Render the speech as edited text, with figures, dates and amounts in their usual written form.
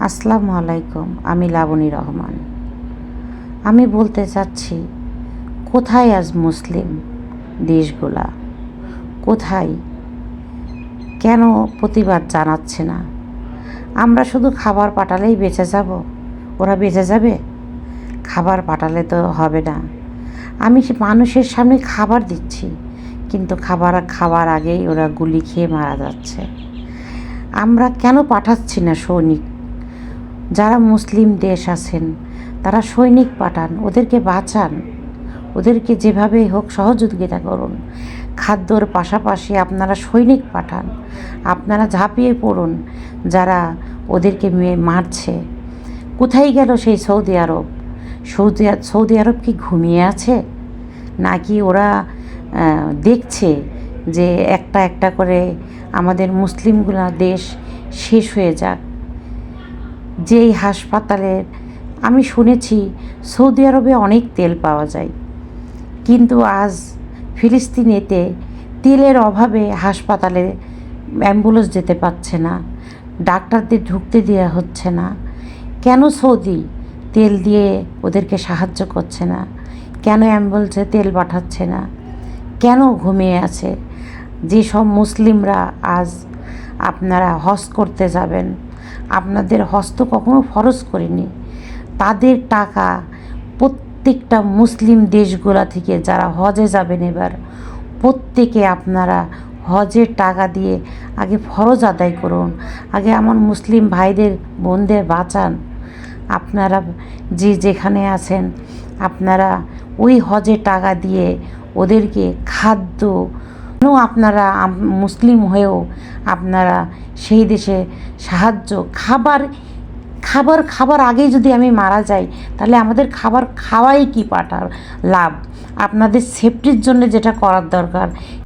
আসসালামু আলাইকুম। আমি লাবণী রহমান। আমি বলতে চাচ্ছি, কোথায় আজ মুসলিম দেশগুলা? কোথায়? কেন প্রতিবাদ জানাচ্ছে না? আমরা শুধু খাবার পাঠালেই বেঁচে যাব? ওরা বেঁচে যাবে? খাবার পাঠালে তো হবে না। আমি মানুষের সামনে খাবার দিচ্ছি, কিন্তু খাবার আগেই ওরা গুলি খেয়ে মারা যাচ্ছে। আমরা কেন পাঠাচ্ছি না সৈনিক? যারা মুসলিম দেশ আছেন তারা সৈনিক পাঠান, ওদেরকে বাঁচান, ওদেরকে যেভাবেই হোক সহযোগিতা করুন। খাদ্যর পাশাপাশি আপনারা সৈনিক পাঠান, আপনারা ঝাঁপিয়ে পড়ুন যারা ওদেরকে মারছে। কোথায় গেল সেই সৌদি আরব? সৌদি আরব কি ঘুমিয়ে আছে? নাকি ওরা দেখছে যে একটা একটা করে আমাদের মুসলিমগুলা দেশ শেষ হয়ে যাক? যেই হাসপাতালের আমি শুনেছি সৌদি আরবে অনেক তেল পাওয়া যায়, কিন্তু আজ ফিলিস্তিনেতে তেলের অভাবে হাসপাতালে অ্যাম্বুলেন্স যেতে পারছে না, ডাক্তারদের ঢুকতে দেওয়া হচ্ছে না। কেন সৌদি তেল দিয়ে ওদেরকে সাহায্য করছে না? কেন অ্যাম্বুলেন্সে তেল পাঠাচ্ছে না? কেন ঘুমিয়ে আছে? যেসব মুসলিমরা আজ আপনারা হজ করতে যাবেন, আপনাদের হজ তো কখনো ফরজ করেনি, তাদের টাকা প্রত্যেকটা মুসলিম দেশগুলা থেকে যারা হজে যাবেন এবার, প্রত্যেকে আপনারা হজের টাকা দিয়ে আগে ফরজ আদায় করুন। আগে আমার মুসলিম ভাইদের বোনদের বাঁচান। আপনারা যে যেখানে আছেন আপনারা ওই হজের টাকা দিয়ে ওদেরকে খাদ্য, আপনারা মুসলিম হয়েও আপনারা সেই দেশে সাহায্য, খাবার আগেই যদি আমি মারা যাই তাহলে আমাদের খাবার খাওয়াই কি পাঠার লাভ? আপনাদের সেফটির জন্য যেটা করার দরকার